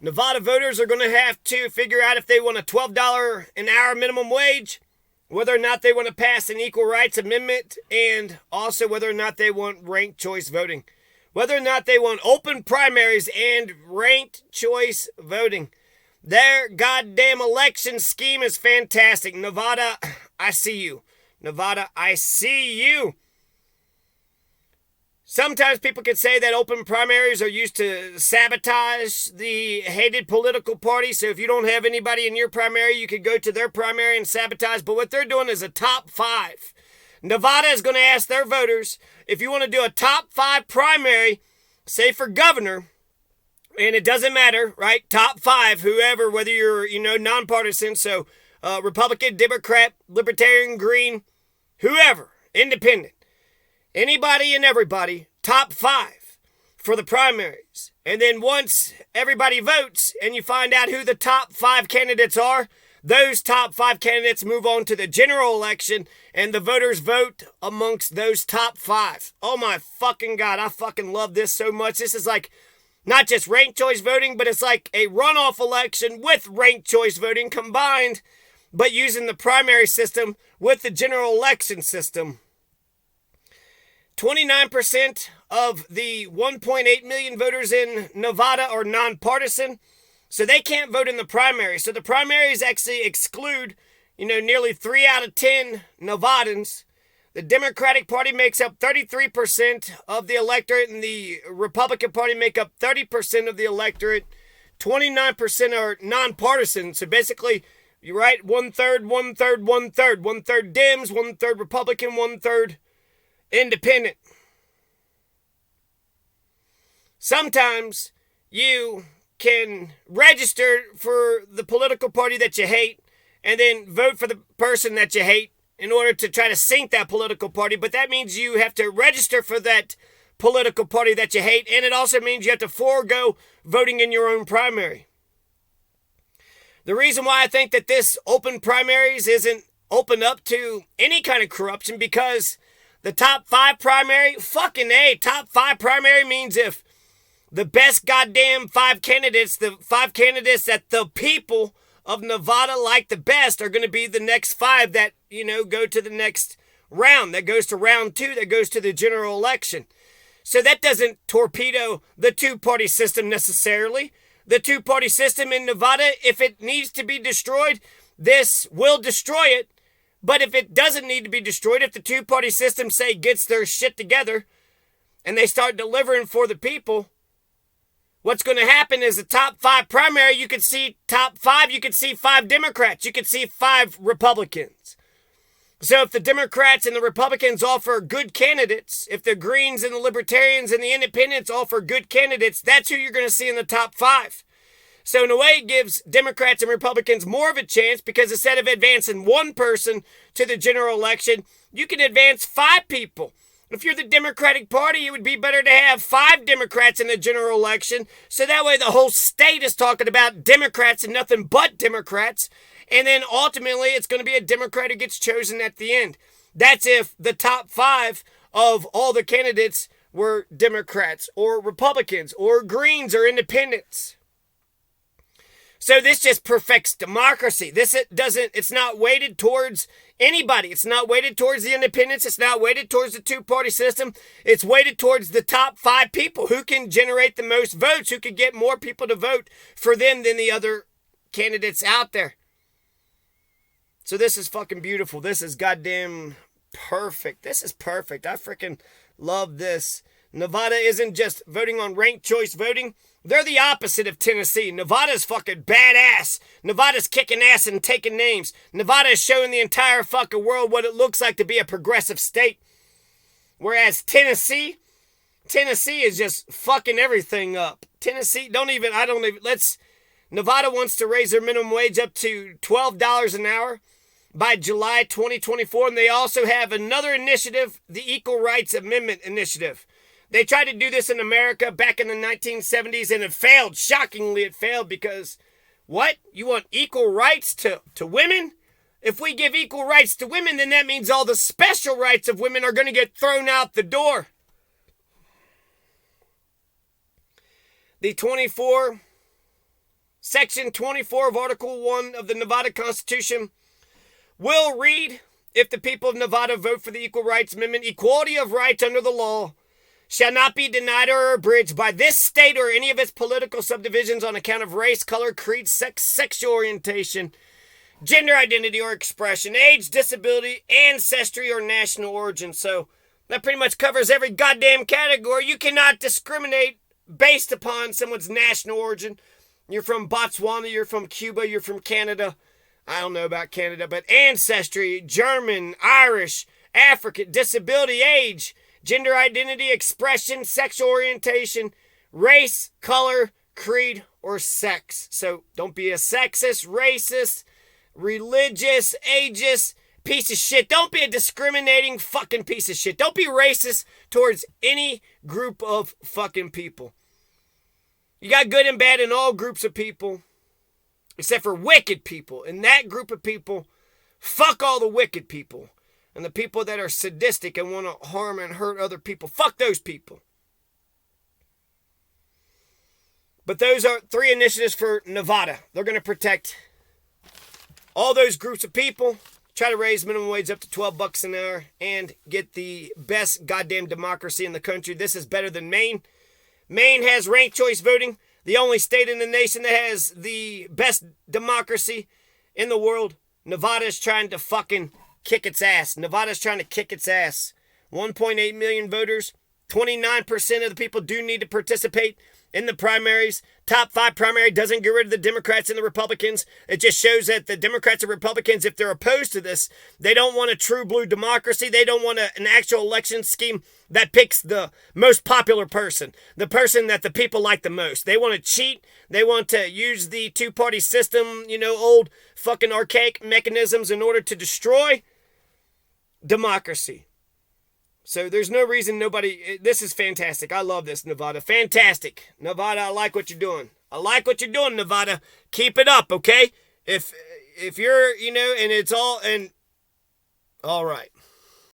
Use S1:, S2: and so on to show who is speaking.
S1: Nevada voters are going to have to figure out if they want a $12 an hour minimum wage, whether or not they want to pass an equal rights amendment, and also whether or not they want ranked choice voting. Whether or not they want open primaries and ranked choice voting. Their goddamn election scheme is fantastic. Nevada, I see you. Nevada, I see you. Sometimes people could say that open primaries are used to sabotage the hated political party. So if you don't have anybody in your primary, you could go to their primary and sabotage. But what they're doing is a top 5. Nevada is going to ask their voters, if you want to do a top 5 primary, say for governor, and it doesn't matter, right? Top 5, whoever, whether you're, nonpartisan, so Republican, Democrat, Libertarian, Green, whoever, independent. Anybody and everybody, top 5 for the primaries. And then once everybody votes and you find out who the top 5 candidates are, those top 5 candidates move on to the general election and the voters vote amongst those top 5. Oh my fucking God, I fucking love this so much. This is like not just ranked choice voting, but it's like a runoff election with ranked choice voting combined, but using the primary system with the general election system. 29% of the 1.8 million voters in Nevada are nonpartisan, so they can't vote in the primary. So the primaries actually exclude, nearly 3 out of 10 Nevadans. The Democratic Party makes up 33% of the electorate, and the Republican Party make up 30% of the electorate. 29% are nonpartisan, so basically, you're right, 1/3, 1/3, 1/3. 1/3 Dems, 1/3 Republican, 1/3 independent. Sometimes you can register for the political party that you hate and then vote for the person that you hate in order to try to sink that political party. But that means you have to register for that political party that you hate, and it also means you have to forego voting in your own primary. The reason why I think that this open primaries isn't open up to any kind of corruption, because the top 5 primary, top 5 primary means if the best goddamn 5 candidates, the 5 candidates that the people of Nevada like the best are going to be the next 5 that, go to the next round. That goes to round 2, that goes to the general election. So that doesn't torpedo the 2-party system necessarily. The 2-party system in Nevada, if it needs to be destroyed, this will destroy it. But if it doesn't need to be destroyed, if the 2-party system, say, gets their shit together and they start delivering for the people, what's going to happen is the top 5 primary, you could see top 5, you could see 5 Democrats, you could see 5 Republicans. So if the Democrats and the Republicans offer good candidates, if the Greens and the Libertarians and the Independents offer good candidates, that's who you're going to see in the top 5. So in a way, it gives Democrats and Republicans more of a chance, because instead of advancing one person to the general election, you can advance 5 people. If you're the Democratic Party, it would be better to have 5 Democrats in the general election, so that way the whole state is talking about Democrats and nothing but Democrats, and then ultimately it's going to be a Democrat who gets chosen at the end. That's if the top 5 of all the candidates were Democrats or Republicans or Greens or Independents. So this just perfects democracy. It's not weighted towards anybody. It's not weighted towards the independents. It's not weighted towards the 2-party system. It's weighted towards the top 5 people who can generate the most votes, who can get more people to vote for them than the other candidates out there. So this is fucking beautiful. This is goddamn perfect. This is perfect. I freaking love this. Nevada isn't just voting on ranked choice voting. They're the opposite of Tennessee. Nevada's fucking badass. Nevada's kicking ass and taking names. Nevada is showing the entire fucking world what it looks like to be a progressive state. Whereas Tennessee is just fucking everything up. Nevada wants to raise their minimum wage up to $12 an hour by July 2024. And they also have another initiative, the Equal Rights Amendment Initiative. They tried to do this in America back in the 1970s, and it failed. Shockingly, it failed because, what? You want equal rights to women? If we give equal rights to women, then that means all the special rights of women are going to get thrown out the door. The 24 Section 24 of Article 1 of the Nevada Constitution will read, if the people of Nevada vote for the Equal Rights Amendment, equality of rights under the law shall not be denied or abridged by this state or any of its political subdivisions on account of race, color, creed, sex, sexual orientation, gender identity or expression, age, disability, ancestry, or national origin. So that pretty much covers every goddamn category. You cannot discriminate based upon someone's national origin. You're from Botswana, you're from Cuba, you're from Canada. I don't know about Canada, but ancestry, German, Irish, African, disability, age, gender identity, expression, sexual orientation, race, color, creed, or sex. So don't be a sexist, racist, religious, ageist, piece of shit. Don't be a discriminating fucking piece of shit. Don't be racist towards any group of fucking people. You got good and bad in all groups of people, except for wicked people. In that group of people, fuck all the wicked people. And the people that are sadistic and want to harm and hurt other people, fuck those people. But those are 3 initiatives for Nevada. They're going to protect all those groups of people, try to raise minimum wage up to $12 an hour, and get the best goddamn democracy in the country. This is better than Maine. Maine has ranked choice voting, the only state in the nation that has the best democracy in the world. Nevada is trying to fucking kick its ass. Nevada's trying to kick its ass. 1.8 million voters. 29% of the people do need to participate in the primaries. Top 5 primary doesn't get rid of the Democrats and the Republicans. It just shows that the Democrats and Republicans, if they're opposed to this, they don't want a true blue democracy. They don't want an actual election scheme that picks the most popular person, the person that the people like the most. They want to cheat. They want to use the two-party system, old fucking archaic mechanisms in order to destroy democracy. So there's no reason this is fantastic. I love this, Nevada. Fantastic. Nevada, I like what you're doing. I like what you're doing, Nevada. Keep it up, okay? If you're, and it's all right.